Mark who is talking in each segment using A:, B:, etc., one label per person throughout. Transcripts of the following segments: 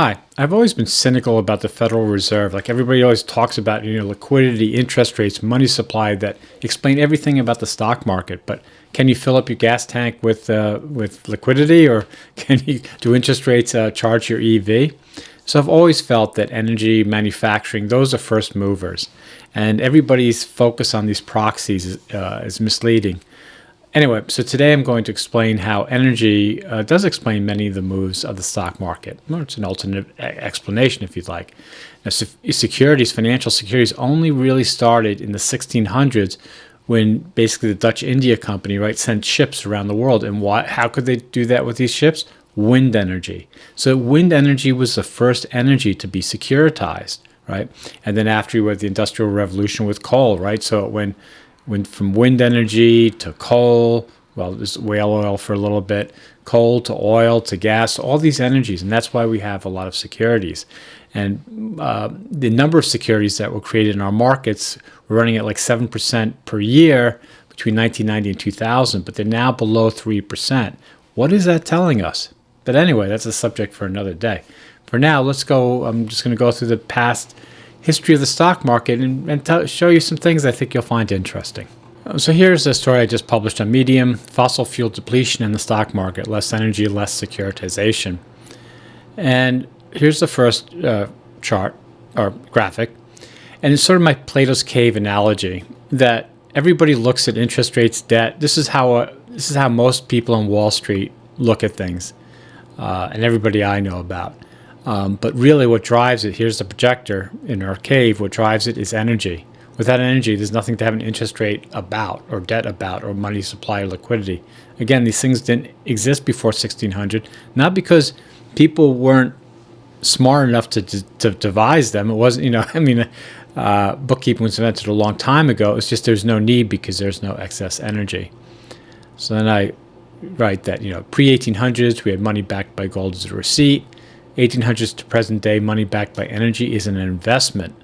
A: Hi, I've always been cynical about the Federal Reserve. Like everybody always talks about, liquidity, interest rates, money supply that explain everything about the stock market. But can you fill up your gas tank with liquidity, or do interest rates charge your EV? So I've always felt that energy, manufacturing, those are first movers, and everybody's focus on these proxies is misleading. Anyway, so today I'm going to explain how energy does explain many of the moves of the stock market. Well, it's an alternate explanation if you'd like. Now, securities, financial securities, only really started in the 1600s when basically the Dutch India Company, right, sent ships around the world. And how could they do that with these ships? Wind energy. So wind energy was the first energy to be securitized, right? And then after you had the Industrial Revolution with coal, right? So it went from wind energy to coal, well, there's whale oil for a little bit, coal to oil to gas, all these energies. And that's why we have a lot of securities. And the number of securities that were created in our markets were running at like 7% per year between 1990 and 2000, but they're now below 3%. What is that telling us? But anyway, that's a subject for another day. For now, let's go. I'm just going to go through the past history of the stock market and show you some things I think you'll find interesting. So here's a story I just published on Medium: fossil fuel depletion in the stock market, less energy, less securitization. And here's the first chart or graphic. And it's sort of my Plato's cave analogy that everybody looks at interest rates, debt. This is how most people on Wall Street look at things, and everybody I know about. But really what drives it, here's the projector in our cave, what drives it is energy. Without energy, there's nothing to have an interest rate about, or debt about, or money supply or liquidity. Again, these things didn't exist before 1600, not because people weren't smart enough to devise them. It wasn't, bookkeeping was invented a long time ago. It's just there's no need because there's no excess energy. So then I write that, pre-1800s, we had money backed by gold as a receipt. 1800s to present day, money backed by energy is an investment.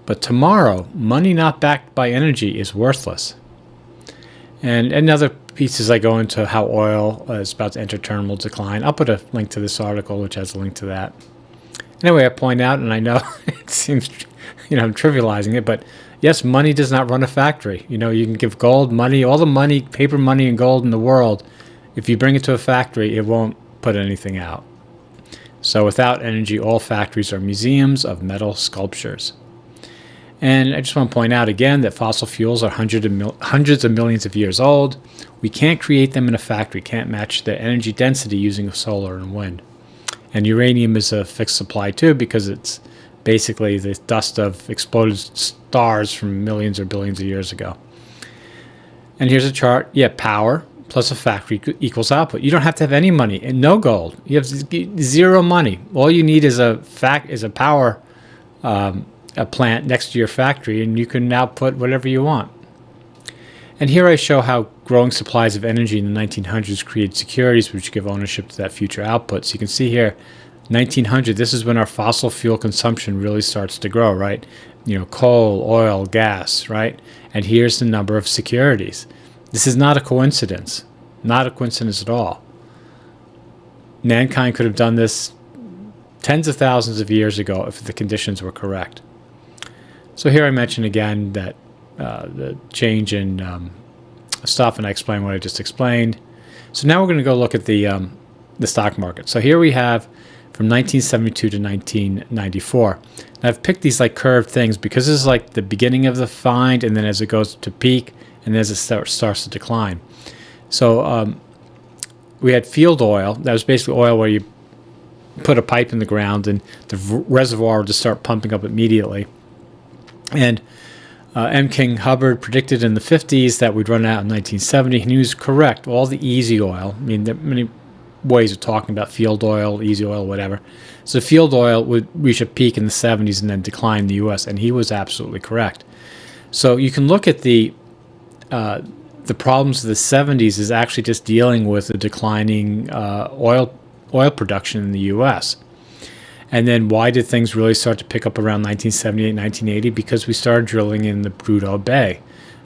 A: But tomorrow, money not backed by energy is worthless. And in other pieces, I go into how oil is about to enter terminal decline. I'll put a link to this article, which has a link to that. Anyway, I point out, and I know it seems, I'm trivializing it, but yes, money does not run a factory. You can give gold, money, all the money, paper money and gold in the world. If you bring it to a factory, it won't put anything out. So without energy, all factories are museums of metal sculptures. And I just want to point out again that fossil fuels are hundreds of millions of years old. We can't create them in a factory, can't match their energy density using solar and wind. And uranium is a fixed supply too, because it's basically the dust of exploded stars from millions or billions of years ago. And here's a chart. Yeah, power plus a factory equals output. You don't have to have any money and no gold. You have zero money. All you need is a power a plant next to your factory, and you can output whatever you want. And here I show how growing supplies of energy in the 1900s created securities which give ownership to that future output. So you can see here, 1900, this is when our fossil fuel consumption really starts to grow, right? Coal, oil, gas, right? And here's the number of securities. This is not a coincidence. Not a coincidence at all. Mankind could have done this tens of thousands of years ago if the conditions were correct. So here I mention again that the change in stuff, and I explain what I just explained. So now we're going to go look at the stock market. So here we have from 1972 to 1994. And I've picked these like curved things because this is like the beginning of the find, and then as it goes to peak, and as it starts to decline. So we had field oil. That was basically oil where you put a pipe in the ground and the reservoir would just start pumping up immediately. And M. King Hubbard predicted in the 50s that we'd run out in 1970, and he was correct. All the easy oil, there are many ways of talking about field oil, easy oil, whatever. So field oil would reach a peak in the 70s and then decline in the U.S., and he was absolutely correct. So you can look at the problems of the 70s is actually just dealing with the declining oil production in the U.S. And then why did things really start to pick up around 1978, 1980? Because we started drilling in the Prudhoe Bay.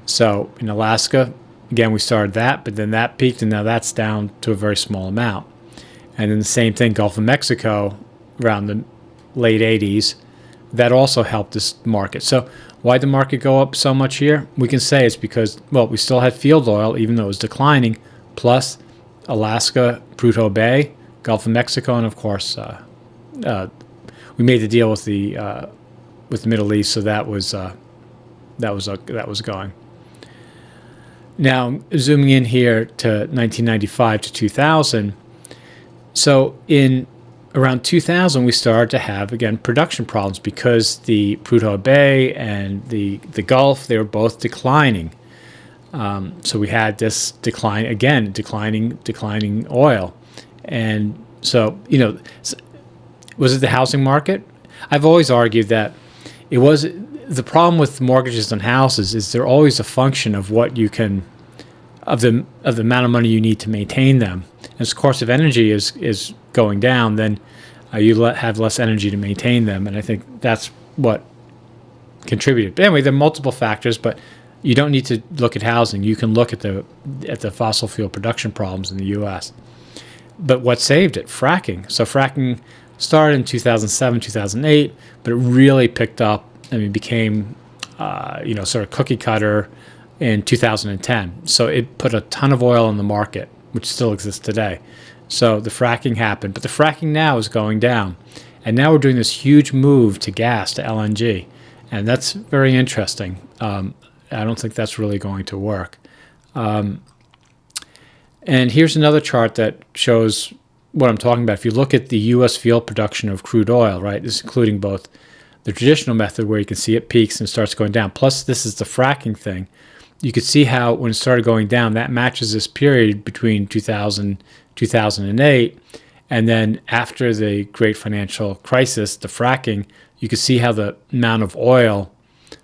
A: So in Alaska, again, we started that, but then that peaked, and now that's down to a very small amount. And then the same thing, Gulf of Mexico, around the late 80s. That also helped this market. So why did the market go up so much here? We can say it's because, well, we still had field oil, even though it was declining, plus Alaska, Prudhoe Bay, Gulf of Mexico, and of course, we made the deal with the Middle East, so that was going. Now, zooming in here to 1995 to 2000. So in around 2000, we started to have, again, production problems because the Prudhoe Bay and the Gulf, they were both declining. So we had this decline, again, declining oil. And so, was it the housing market? I've always argued that it was. The problem with mortgages on houses is they're always a function of what you can, of the amount of money you need to maintain them. And of course, if energy is going down, then you have less energy to maintain them. And I think that's what contributed. But anyway, there are multiple factors, but you don't need to look at housing. You can look at the fossil fuel production problems in the U.S. But what saved it? Fracking. So fracking started in 2007, 2008, but it really picked up. Became, sort of cookie cutter in 2010. So it put a ton of oil in the market, which still exists today. So the fracking happened, but the fracking now is going down. And now we're doing this huge move to gas, to LNG. And that's very interesting. I don't think that's really going to work. And here's another chart that shows what I'm talking about. If you look at the U.S. field production of crude oil, right, this is including both the traditional method where you can see it peaks and starts going down, plus this is the fracking thing. You could see how when it started going down, that matches this period between 2000, 2008, and then after the great financial crisis, the fracking, you could see how the amount of oil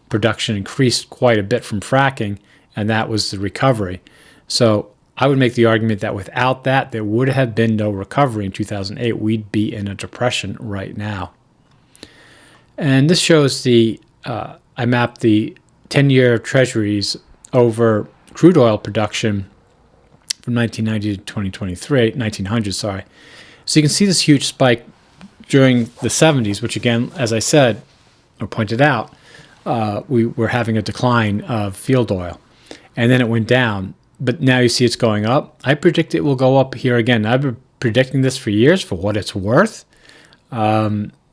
A: production increased quite a bit from fracking, and that was the recovery. So I would make the argument that without that, there would have been no recovery in 2008. We'd be in a depression right now. And this shows I mapped the 10-year treasuries over crude oil production from 1990 to 1900, sorry. So you can see this huge spike during the 70s, which again, as I said, or pointed out, we were having a decline of field oil. And then it went down, but now you see it's going up. I predict it will go up here again. I've been predicting this for years for what it's worth.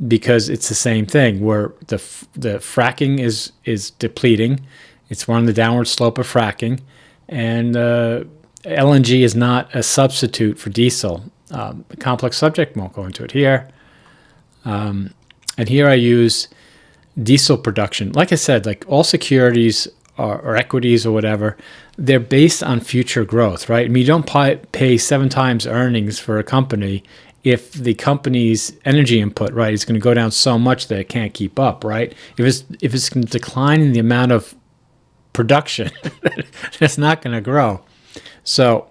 A: Because it's the same thing where the fracking is depleting. We're on the downward slope of fracking, and LNG is not a substitute for diesel. A complex subject, won't go into it here. And here I use diesel production. Like I said, like all securities or equities or whatever, they're based on future growth, right? I mean, you don't pay 7 times earnings for a company if the company's energy input, right, is going to go down so much that it can't keep up, right? If it's going to decline in the amount of production, it's not going to grow. So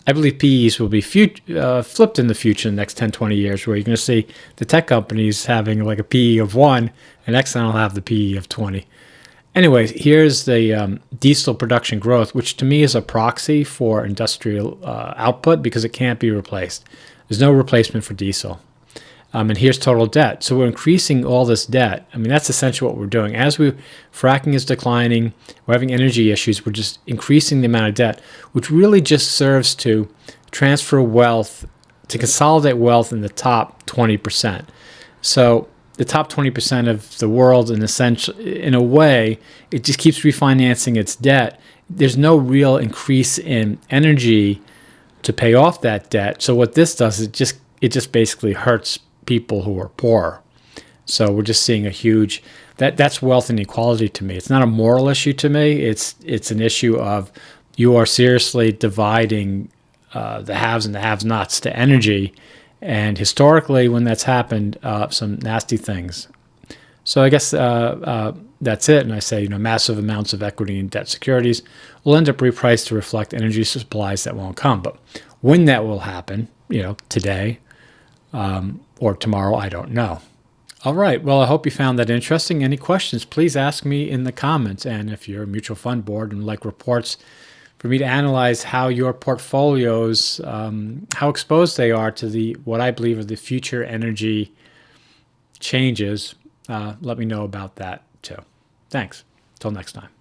A: I believe PEs will be flipped in the future in the next 10, 20 years, where you're going to see the tech companies having like a PE of 1, and Exxon will have the PE of 20. Anyways, here's the diesel production growth, which to me is a proxy for industrial output because it can't be replaced. There's no replacement for diesel. And here's total debt. So we're increasing all this debt. I mean, that's essentially what we're doing. As fracking is declining, we're having energy issues, we're just increasing the amount of debt, which really just serves to transfer wealth, to consolidate wealth in the top 20%. So the top 20% of the world, in a way, it just keeps refinancing its debt. There's no real increase in energy to pay off that debt. So what this does, it just basically hurts people who are poor. So we're just seeing a huge that's wealth inequality to me. It's not a moral issue to me. It's an issue of you are seriously dividing the haves and the have-nots to energy. And historically, when that's happened, some nasty things. So I guess that's it. And I say, massive amounts of equity and debt securities will end up repriced to reflect energy supplies that won't come. But when that will happen, today or tomorrow, I don't know. All right. Well, I hope you found that interesting. Any questions, please ask me in the comments. And if you're a mutual fund board and like reports for me to analyze how your portfolios, how exposed they are to what I believe are the future energy changes, let me know about that too. Thanks. Till next time.